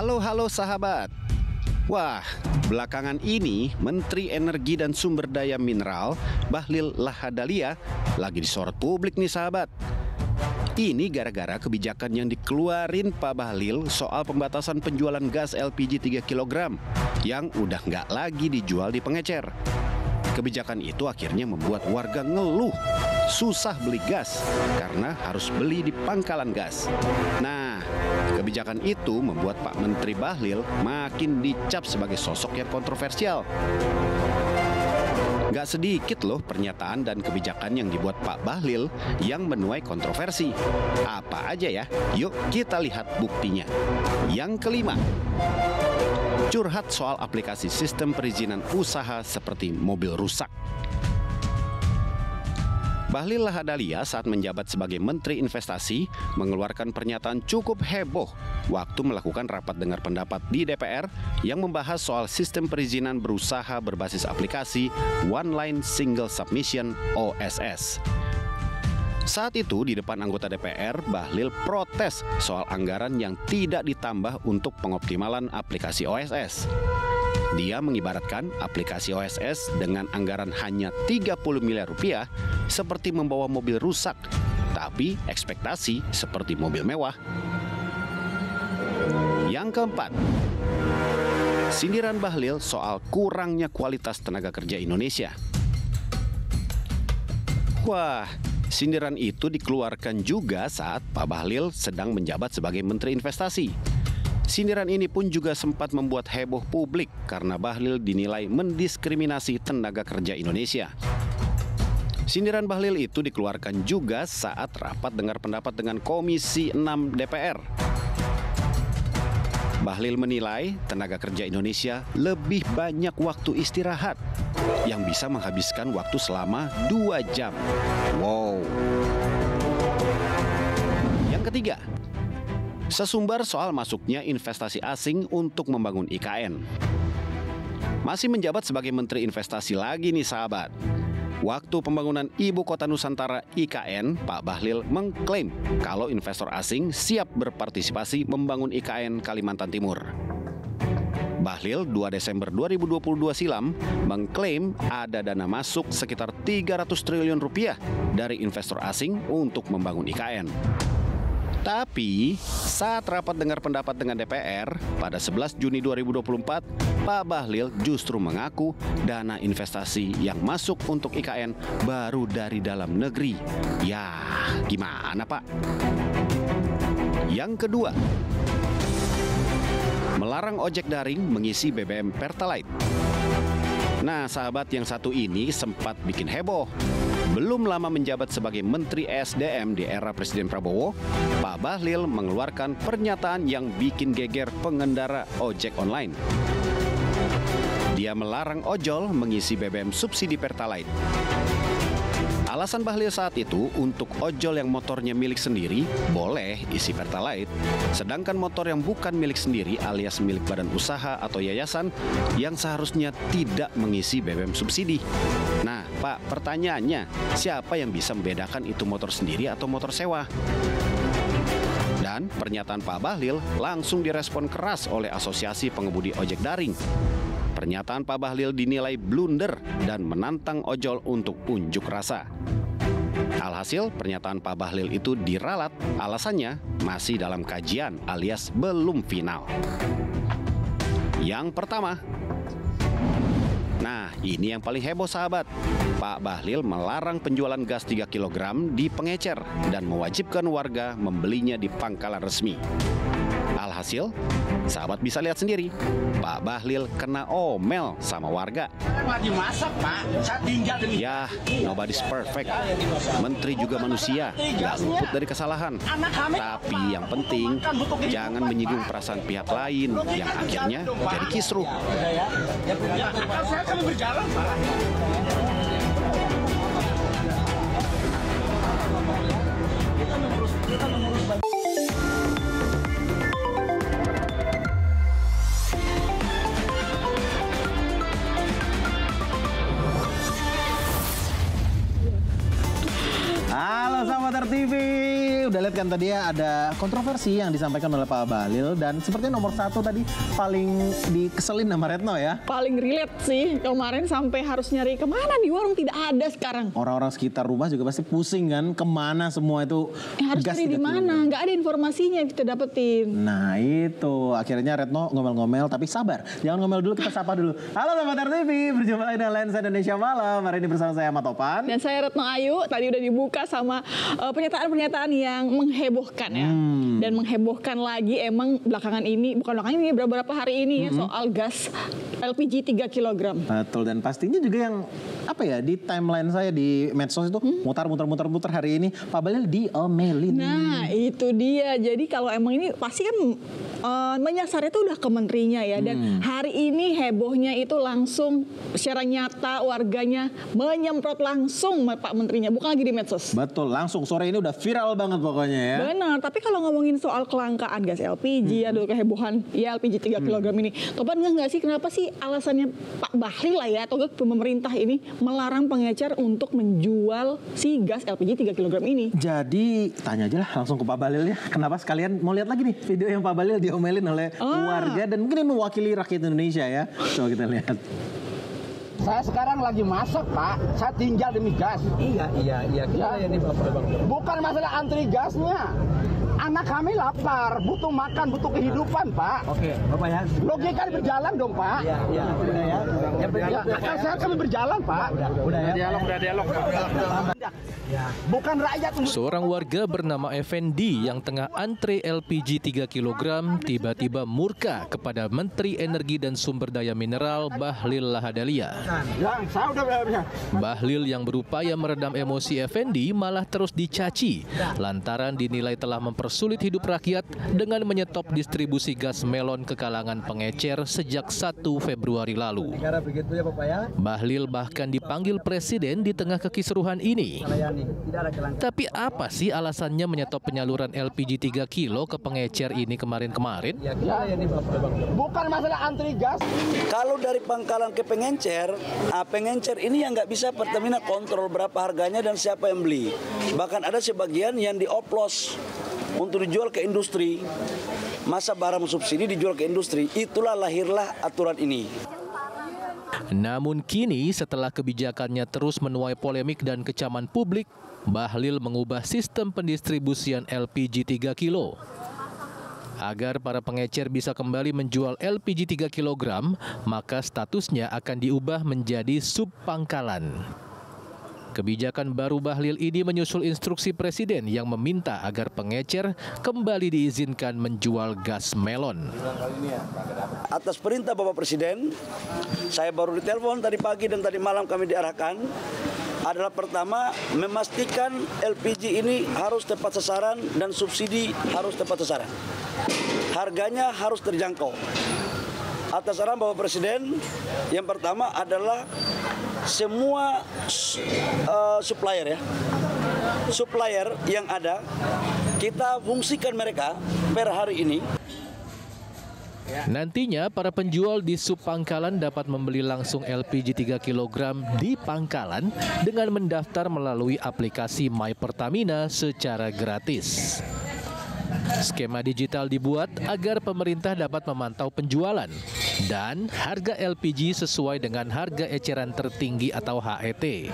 Halo sahabat. Wah, belakangan ini Menteri Energi dan Sumber Daya Mineral Bahlil Lahadalia lagi disorot publik nih sahabat. Ini gara-gara kebijakan yang dikeluarin Pak Bahlil soal pembatasan penjualan gas LPG 3 kg yang udah nggak lagi dijual di pengecer. Kebijakan itu akhirnya membuat warga ngeluh, susah beli gas karena harus beli di pangkalan gas. Nah, kebijakan itu membuat Pak Menteri Bahlil makin dicap sebagai sosok yang kontroversial. Gak sedikit loh pernyataan dan kebijakan yang dibuat Pak Bahlil yang menuai kontroversi. Apa aja ya? Yuk kita lihat buktinya. Yang kelima, curhat soal aplikasi sistem perizinan usaha seperti mobil rusak. Bahlil Lahadalia saat menjabat sebagai Menteri Investasi mengeluarkan pernyataan cukup heboh waktu melakukan rapat dengar pendapat di DPR yang membahas soal sistem perizinan berusaha berbasis aplikasi One Line Single Submission (OSS). Saat itu di depan anggota DPR, Bahlil protes soal anggaran yang tidak ditambah untuk pengoptimalan aplikasi OSS. Dia mengibaratkan aplikasi OSS dengan anggaran hanya 30 miliar rupiah seperti membawa mobil rusak, tapi ekspektasi seperti mobil mewah. Yang keempat, sindiran Bahlil soal kurangnya kualitas tenaga kerja Indonesia. Wah, sindiran itu dikeluarkan juga saat Pak Bahlil sedang menjabat sebagai Menteri Investasi. Sindiran ini pun juga sempat membuat heboh publik karena Bahlil dinilai mendiskriminasi tenaga kerja Indonesia. Sindiran Bahlil itu dikeluarkan juga saat rapat dengar pendapat dengan Komisi 6 DPR. Bahlil menilai tenaga kerja Indonesia lebih banyak waktu istirahat yang bisa menghabiskan waktu selama 2 jam. Wow. Yang ketiga, sesumbar soal masuknya investasi asing untuk membangun IKN. Masih menjabat sebagai Menteri Investasi lagi nih sahabat. Waktu pembangunan Ibu Kota Nusantara IKN, Pak Bahlil mengklaim kalau investor asing siap berpartisipasi membangun IKN Kalimantan Timur. Bahlil 2 Desember 2022 silam mengklaim ada dana masuk sekitar 300 triliun rupiah dari investor asing untuk membangun IKN. Tapi, saat rapat dengar pendapat dengan DPR pada 11 Juni 2024, Pak Bahlil justru mengaku dana investasi yang masuk untuk IKN baru dari dalam negeri. Ya, gimana Pak? Yang kedua, melarang ojek daring mengisi BBM Pertalite. Nah, sahabat, yang satu ini sempat bikin heboh. Belum lama menjabat sebagai Menteri SDM di era Presiden Prabowo, Pak Bahlil mengeluarkan pernyataan yang bikin geger pengendara ojek online. Dia melarang ojol mengisi BBM subsidi Pertalite. Alasan Bahlil saat itu, untuk ojol yang motornya milik sendiri boleh isi Pertalite, sedangkan motor yang bukan milik sendiri alias milik badan usaha atau yayasan yang seharusnya tidak mengisi BBM subsidi. Nah, Pak, pertanyaannya, siapa yang bisa membedakan itu motor sendiri atau motor sewa? Dan pernyataan Pak Bahlil langsung direspon keras oleh Asosiasi Pengemudi Ojek Daring. Pernyataan Pak Bahlil dinilai blunder dan menantang ojol untuk unjuk rasa. Alhasil, pernyataan Pak Bahlil itu diralat, alasannya masih dalam kajian alias belum final. Yang pertama, nah ini yang paling heboh sahabat. Pak Bahlil melarang penjualan gas 3 kg di pengecer dan mewajibkan warga membelinya di pangkalan resmi. Alhasil, sahabat bisa lihat sendiri, Pak Bahlil kena omel sama warga. Lagi masak, Pak. Saya tinggal di... Ya, nobody's perfect. Menteri juga manusia, gak luput dari kesalahan. Tapi yang penting, jangan menyinggung perasaan pihak lain yang akhirnya jadi kisruh. Saya akan berjalan, Pak. Kita mengurus Halo sahabat RTV, Oke, udah lihat kan tadi ya ada kontroversi yang disampaikan oleh Pak Bahlil dan sepertinya nomor satu tadi paling dikeselin sama Retno ya. Paling relate sih kemarin sampai harus nyari kemana di warung tidak ada sekarang. Orang-orang sekitar rumah juga pasti pusing kan kemana semua itu Harus gas cari di 3 mana? kilo. Nggak ada informasinya yang kita dapetin. Nah itu akhirnya Retno ngomel-ngomel tapi sabar. Jangan ngomel dulu, kita sapa dulu. Halo Sobat RTV, berjumpa lagi dengan Lensa Indonesia Malam. Hari ini bersama saya Ahmad Topan. Dan saya Retno Ayu, tadi udah dibuka sama pernyataan-pernyataan yang menghebohkan ya. Dan menghebohkan lagi emang belakangan ini, bukan belakangan ini, beberapa hari ini ya, soal gas LPG 3 kg. Betul, dan pastinya juga yang apa ya di timeline saya di medsos itu muter hari ini Pak Bahlil diomelin. Nah itu dia, jadi kalau emang ini pasti kan menyasarnya itu udah ke menterinya ya. Dan hari ini hebohnya itu langsung secara nyata warganya menyemprot langsung Pak Menterinya, bukan lagi di medsos. Betul, langsung sore ini udah viral banget pokoknya ya. Benar, tapi kalau ngomongin soal kelangkaan gas LPG, ada kehebohan ya LPG 3 kg ini. Topan nggak sih kenapa sih alasannya Pak Bahlil lah ya atau pemerintah ini melarang pengecer untuk menjual si gas LPG 3 kg ini? Jadi tanya aja lah langsung ke Pak Bahlil ya. Kenapa sekalian mau lihat lagi nih video yang Pak Bahlil diomelin oleh warga dan mungkin ini mewakili rakyat Indonesia ya. Coba kita lihat. Saya sekarang lagi masak, Pak. Saya tinggal demi gas. Iya. Kita ini bukan masalah antri gasnya. Anak kami lapar, butuh makan, butuh kehidupan, Pak. Oke, Bapak ya. Logika berjalan dong, Pak. Iya. Udah ya. Akal sehat kami berjalan, Pak. Udah dialog. Bukan rakyat. Seorang warga bernama Effendi yang tengah antre LPG 3 kg tiba-tiba murka kepada Menteri Energi dan Sumber Daya Mineral Bahlil Lahadalia. Ya, saya udah Bahlil yang berupaya meredam emosi Effendi malah terus dicaci lantaran dinilai telah mempersulit hidup rakyat dengan menyetop distribusi gas melon ke kalangan pengecer sejak 1 Februari lalu. Bahlil bahkan dipanggil presiden di tengah kekisruhan ini. Tapi apa sih alasannya menyetop penyaluran LPG 3 kilo ke pengecer ini kemarin-kemarin? bukan masalah antri gas. Kalau dari pangkalan ke pengencer, pengencer ini yang nggak bisa Pertamina kontrol berapa harganya dan siapa yang beli. Bahkan ada sebagian yang dioplos untuk dijual ke industri. Masa barang subsidi dijual ke industri, itulah lahirlah aturan ini. Namun kini setelah kebijakannya terus menuai polemik dan kecaman publik, Bahlil mengubah sistem pendistribusian LPG 3 kilo. Agar para pengecer bisa kembali menjual LPG 3 kg, maka statusnya akan diubah menjadi subpangkalan. Kebijakan baru Bahlil ini menyusul instruksi Presiden yang meminta agar pengecer kembali diizinkan menjual gas melon. Atas perintah Bapak Presiden, saya baru ditelepon tadi pagi dan tadi malam kami diarahkan, adalah pertama memastikan LPG ini harus tepat sasaran dan subsidi harus tepat sasaran. Harganya harus terjangkau. Atas arahan Bapak Presiden, yang pertama adalah semua supplier yang ada kita fungsikan mereka per hari ini. Nantinya para penjual di subpangkalan dapat membeli langsung LPG 3 kg di pangkalan dengan mendaftar melalui aplikasi My Pertamina secara gratis. Skema digital dibuat agar pemerintah dapat memantau penjualan dan harga LPG sesuai dengan harga eceran tertinggi atau HET.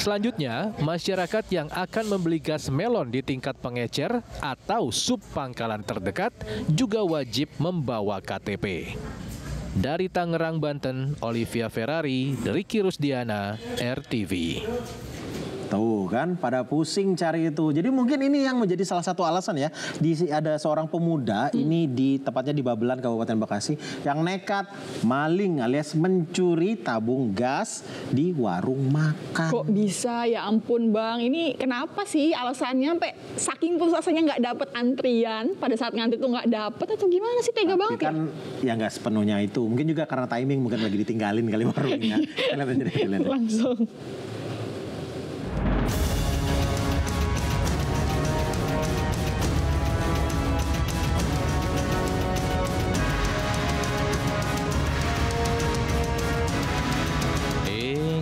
Selanjutnya, masyarakat yang akan membeli gas melon di tingkat pengecer atau subpangkalan terdekat juga wajib membawa KTP. Dari Tangerang, Banten, Olivia Ferrari, Ricky Rusdiana, RTV. Tuh kan pada pusing cari itu. Jadi mungkin ini yang menjadi salah satu alasan ya. Ada seorang pemuda ini tepatnya di Babelan Kabupaten Bekasi yang nekat maling alias mencuri tabung gas di warung makan. Kok bisa ya ampun Bang, ini kenapa sih alasannya sampai saking putusnya nggak dapat antrian pada saat ngantri tuh nggak dapat atau gimana sih, tega banget kan ya nggak sepenuhnya itu. Mungkin juga karena timing, mungkin lagi ditinggalin kali warungnya. Langsung.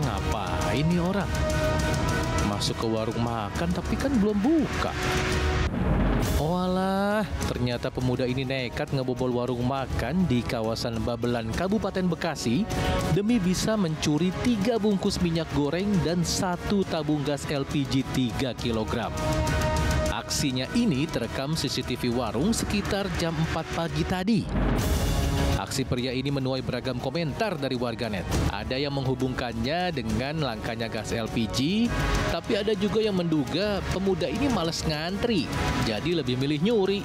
Ngapain nih orang? masuk ke warung makan tapi kan belum buka. Walah, ternyata pemuda ini nekat ngebobol warung makan di kawasan Babelan, Kabupaten Bekasi demi bisa mencuri 3 bungkus minyak goreng dan 1 tabung gas LPG 3 kg. Aksinya ini terekam CCTV warung sekitar jam 4 pagi tadi. Aksi pria ini menuai beragam komentar dari warganet. Ada yang menghubungkannya dengan langkanya gas LPG, tapi ada juga yang menduga pemuda ini malas ngantri, jadi lebih milih nyuri.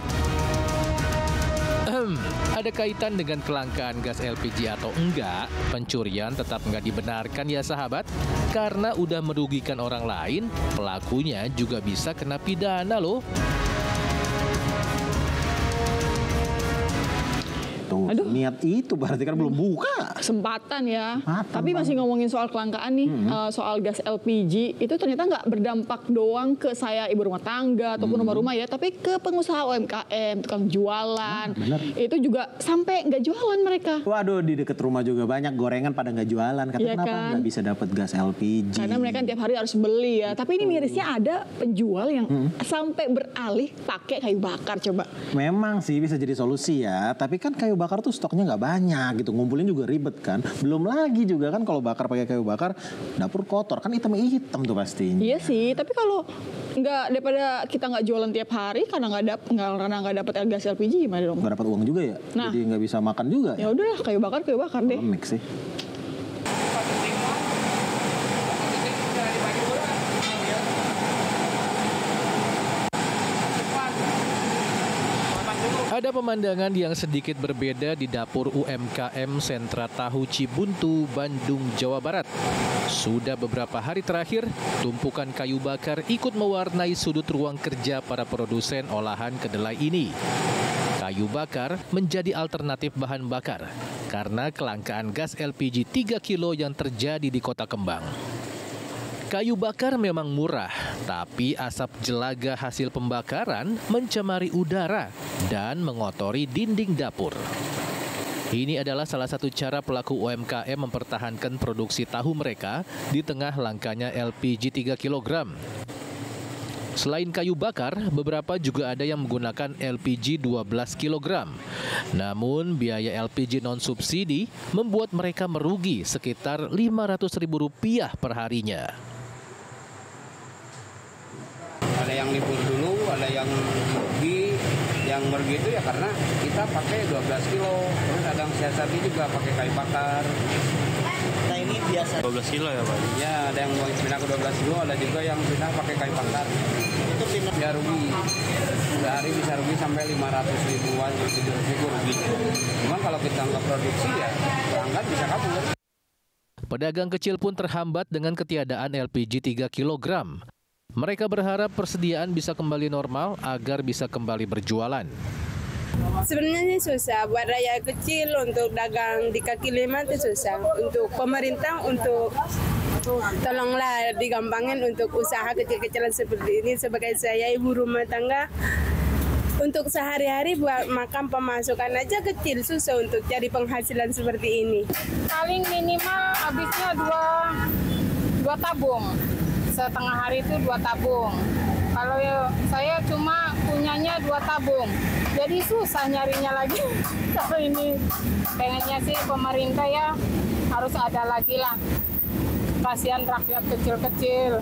Ada kaitan dengan kelangkaan gas LPG atau enggak? Pencurian tetap nggak dibenarkan ya sahabat, karena udah merugikan orang lain, pelakunya juga bisa kena pidana loh. Tuh, niat itu berarti kan belum buka. Kesempatan ya. Matang Tapi masih ngomongin soal kelangkaan nih, soal gas LPG itu ternyata nggak berdampak doang ke saya ibu rumah tangga ataupun rumah-rumah ya, tapi ke pengusaha UMKM, tukang jualan. Itu juga sampai nggak jualan mereka. Waduh, di dekat rumah juga banyak gorengan pada nggak jualan. Katanya kenapa nggak bisa dapat gas LPG? Karena mereka tiap hari harus beli ya. Tapi ini mirisnya ada penjual yang sampai beralih pakai kayu bakar coba. Memang sih bisa jadi solusi ya, tapi kan kayu bakar tuh stoknya nggak banyak gitu, ngumpulin juga ribet kan. Belum lagi juga kan kalau bakar pakai kayu bakar, dapur kotor kan, hitam tuh pastinya. Iya sih, tapi kalau daripada kita nggak jualan tiap hari karena nggak dapat gas LPG gimana dong? Nggak dapat uang juga ya, jadi nggak bisa makan juga. Ya udahlah kayu bakar deh. Mix sih. Ada pemandangan yang sedikit berbeda di dapur UMKM Sentra Tahu Cibuntu, Bandung, Jawa Barat. Sudah beberapa hari terakhir, tumpukan kayu bakar ikut mewarnai sudut ruang kerja para produsen olahan kedelai ini. Kayu bakar menjadi alternatif bahan bakar karena kelangkaan gas LPG 3 kilo yang terjadi di Kota Kembang. Kayu bakar memang murah, tapi asap jelaga hasil pembakaran mencemari udara dan mengotori dinding dapur. Ini adalah salah satu cara pelaku UMKM mempertahankan produksi tahu mereka di tengah langkanya LPG 3 kg. Selain kayu bakar, beberapa juga ada yang menggunakan LPG 12 kg. Namun, biaya LPG non-subsidi membuat mereka merugi sekitar Rp500.000 per harinya. Ada yang libur dulu, ada yang rugi. Yang merugi itu ya karena kita pakai 12 kilo. Terus ada yang siasati juga pakai kayu bakar. Nah ini biasa 12 kilo ya Pak? Ya, ada yang mau pindah ke 12 kilo, ada juga yang pindah pakai kayu bakar. itu pindah Ya rugi. Sehari bisa rugi sampai 500 ribuan, 700 ribu rugi. Cuman kalau kita nggak produksi ya pelanggan bisa kabur. Pedagang kecil pun terhambat dengan ketiadaan LPG 3 kg. Mereka berharap persediaan bisa kembali normal agar bisa kembali berjualan. Sebenarnya ini susah buat rakyat kecil untuk dagang di kaki lima itu susah. Untuk pemerintah untuk tolonglah digampangin untuk usaha kecil-kecilan seperti ini. Sebagai saya ibu rumah tangga, untuk sehari-hari buat makan pemasukan aja kecil, susah untuk cari penghasilan seperti ini. Paling minimal habisnya dua tabung. Setengah hari itu 2 tabung. Kalau saya cuma punyanya 2 tabung. Jadi susah nyarinya lagi. Kalau ini pengennya sih pemerintah ya harus ada lagi lah. Kasihan rakyat kecil-kecil.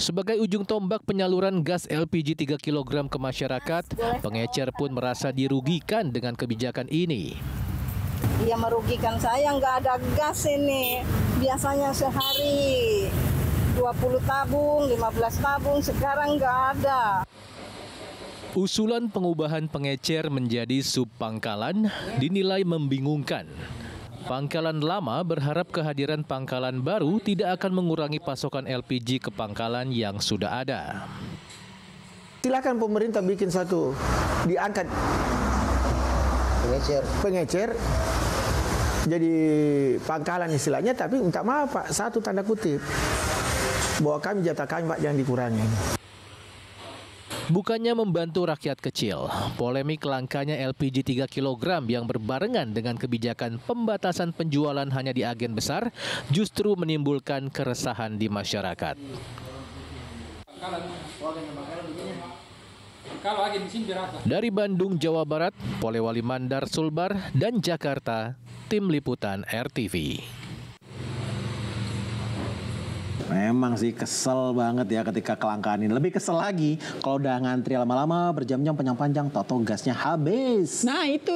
Sebagai ujung tombak penyaluran gas LPG 3 kg ke masyarakat, pengecer pun merasa dirugikan dengan kebijakan ini. Ya merugikan saya, nggak ada gas ini. Biasanya sehari 20 tabung, 15 tabung, sekarang nggak ada. Usulan pengubahan pengecer menjadi subpangkalan dinilai membingungkan. Pangkalan lama berharap kehadiran pangkalan baru tidak akan mengurangi pasokan LPG ke pangkalan yang sudah ada. Silakan pemerintah bikin satu, diangkat pengecer jadi pangkalan istilahnya, tapi minta maaf Pak, satu tanda kutip, bahwa kami jatah kami Pak jangan dikurangi. Bukannya membantu rakyat kecil, polemik langkanya LPG 3 kg yang berbarengan dengan kebijakan pembatasan penjualan hanya di agen besar justru menimbulkan keresahan di masyarakat. Dari Bandung, Jawa Barat, Polewali Mandar Sulbar, dan Jakarta, Tim Liputan RTV. Memang sih kesel banget ya ketika kelangkaan ini. Lebih kesel lagi kalau udah ngantri lama-lama berjam-jam panjang-panjang, toto gasnya habis. Nah itu.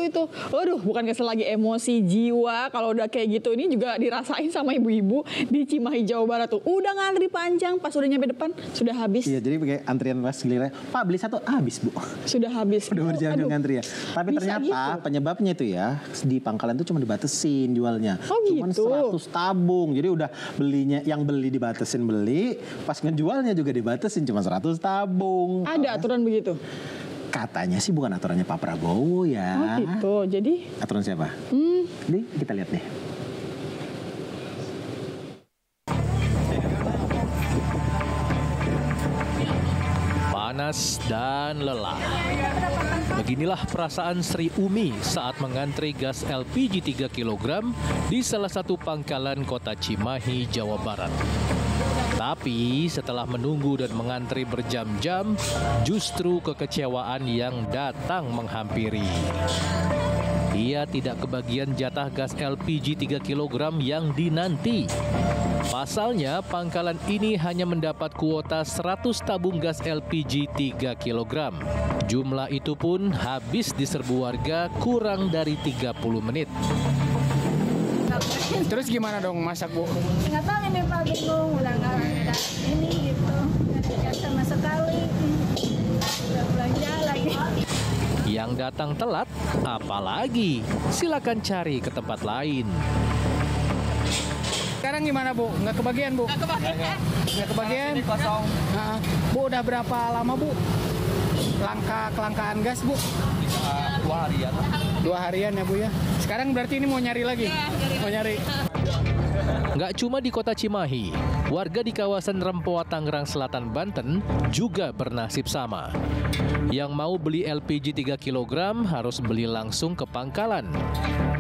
Aduh, bukan kesel lagi, emosi jiwa. Kalau udah kayak gitu ini juga dirasain sama ibu-ibu di Cimahi, Jawa Barat tuh. Udah ngantri panjang, pas udah nyampe depan sudah habis. Iya, jadi kayak antrian pas giliran, Pak beli satu, habis Bu. Sudah habis. Udah berjam-jam ngantri ya. Tapi ternyata penyebabnya itu ya, di pangkalan itu cuma dibatasin jualnya. Oh gitu. Cuman 100 tabung. Jadi udah belinya, yang beli dibatasin beli, pas ngejualnya juga dibatasin cuma 100 tabung. Ada aturan begitu? Katanya sih bukan aturannya Pak Prabowo ya. Oh gitu, jadi? Aturan siapa? Nih, kita lihat nih. Panas dan lelah. Beginilah perasaan Sri Umi saat mengantri gas LPG 3 kg di salah satu pangkalan kota Cimahi, Jawa Barat. Tapi setelah menunggu dan mengantri berjam-jam, justru kekecewaan yang datang menghampiri. Ia tidak kebagian jatah gas LPG 3 kg yang dinanti. Pasalnya, pangkalan ini hanya mendapat kuota 100 tabung gas LPG 3 kg. Jumlah itu pun habis diserbu warga kurang dari 30 menit. Terus gimana dong masak, Bu? Nggak tahu ini Pak, bingung. Udah nggak ada ini gitu. Nggak sama sekali. Udah belanja lagi. Yang datang telat, apalagi? Silakan cari ke tempat lain. Sekarang gimana, Bu? Nggak kebagian, Bu? Nggak kebagian? Kosong. Bu, udah berapa lama, Bu? Kelangkaan gas, Bu? 2 harian. 2 harian ya, Bu ya? Sekarang berarti ini mau nyari lagi? Mau nyari? Nggak cuma di kota Cimahi, warga di kawasan Rempoa, Tangerang Selatan, Banten juga bernasib sama. Yang mau beli LPG 3 kg harus beli langsung ke pangkalan.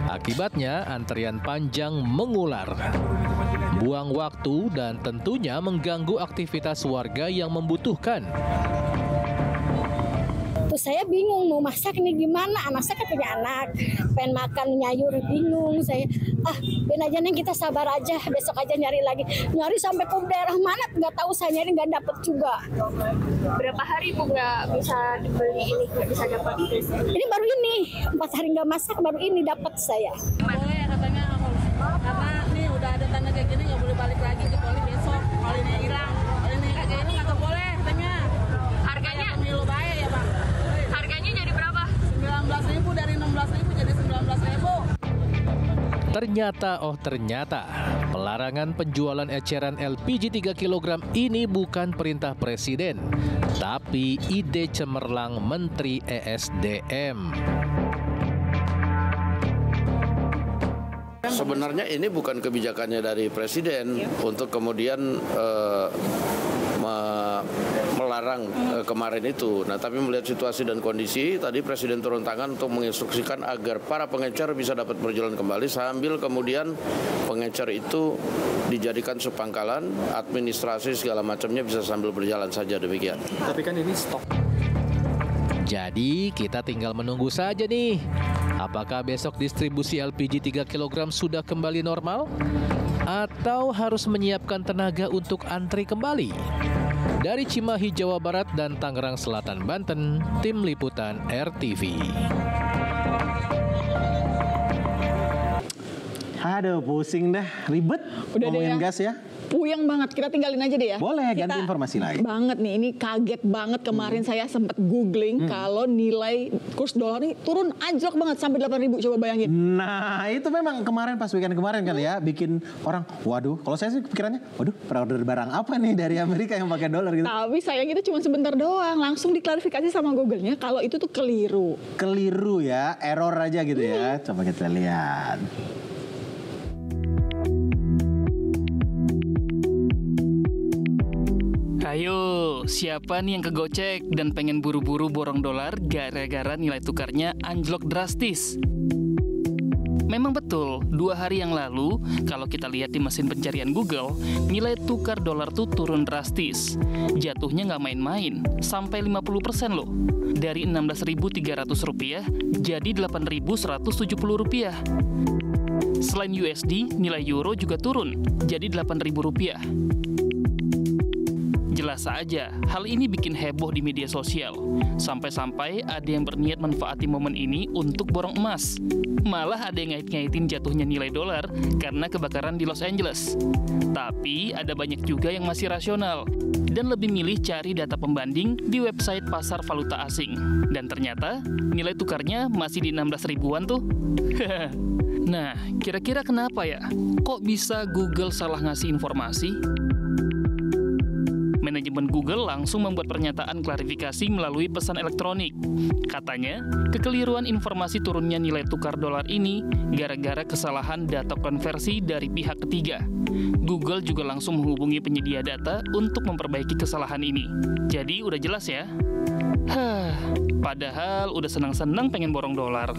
Akibatnya antrian panjang mengular. Buang waktu dan tentunya mengganggu aktivitas warga yang membutuhkan. Terus saya bingung mau masak ini gimana, anak saya kan punya anak, pengen makan nyayur, bingung saya. Ben aja Neng, kita sabar aja, besok aja nyari lagi. Nyari sampai ke daerah mana nggak tahu, saya nyari nggak dapet juga. Berapa hari Bu nggak bisa dibeli ini, nggak bisa dapat? Ini baru ini, 4 hari nggak masak, baru ini dapat saya. Boleh katanya, karena ini udah ada tanda kayak gini nggak boleh balik lagi kecuali besok. Kalau ini hilang, kalau ini kayak ini nggak boleh katanya. Harganya? Pemilu bahaya ya Pak. Harganya jadi berapa? 19.000 dari 16.000 jadi 19.000. Ternyata, pelarangan penjualan eceran LPG 3 kg ini bukan perintah Presiden, tapi ide cemerlang Menteri ESDM. Sebenarnya ini bukan kebijakannya dari Presiden untuk kemudian melarang kemarin itu. Nah, tapi melihat situasi dan kondisi, tadi Presiden turun tangan untuk menginstruksikan agar para pengecer bisa dapat berjalan kembali sambil kemudian pengecer itu dijadikan sepangkalan, administrasi segala macamnya bisa sambil berjalan saja, demikian. Tapi kan ini stok. Jadi kita tinggal menunggu saja nih. Apakah besok distribusi LPG 3 kg sudah kembali normal? Atau harus menyiapkan tenaga untuk antri kembali? Dari Cimahi, Jawa Barat dan Tangerang Selatan, Banten, Tim Liputan RTV. Aduh, pusing dah, ribet ngomongin gas ya. Puyeng banget, kita tinggalin aja deh ya. Boleh, ganti informasi lain. Banget nih, ini kaget banget kemarin saya sempat googling kalau nilai kurs dolar ini turun anjlok banget sampai 8.000, coba bayangin. Nah, itu memang kemarin pas weekend kemarin kali ya, bikin orang, waduh, kalau saya sih pikirannya, waduh, order barang apa nih dari Amerika yang pakai dolar gitu. Tapi sayang itu cuma sebentar doang, langsung diklarifikasi sama Google-nya kalau itu tuh keliru. Keliru ya, error aja gitu ya. Coba kita lihat. Ayo, siapa nih yang kegocek dan pengen buru-buru borong dolar gara-gara nilai tukarnya anjlok drastis? Memang betul, 2 hari yang lalu, kalau kita lihat di mesin pencarian Google, nilai tukar dolar tuh turun drastis. Jatuhnya nggak main-main, sampai 50% loh. Dari Rp16.300 jadi Rp8.170. Selain USD, nilai euro juga turun, jadi Rp8.000. Jelas saja, hal ini bikin heboh di media sosial. Sampai-sampai ada yang berniat manfaati momen ini untuk borong emas. Malah ada yang ngait-ngaitin jatuhnya nilai dolar karena kebakaran di Los Angeles. Tapi ada banyak juga yang masih rasional dan lebih milih cari data pembanding di website pasar valuta asing. Dan ternyata nilai tukarnya masih di 16 ribuan tuh. Nah, kira-kira kenapa ya? Kok bisa Google salah ngasih informasi? Manajemen Google langsung membuat pernyataan klarifikasi melalui pesan elektronik. Katanya, kekeliruan informasi turunnya nilai tukar dolar ini gara-gara kesalahan data konversi dari pihak ketiga. Google juga langsung menghubungi penyedia data untuk memperbaiki kesalahan ini. Jadi udah jelas ya? Padahal udah senang-senang pengen borong dolar.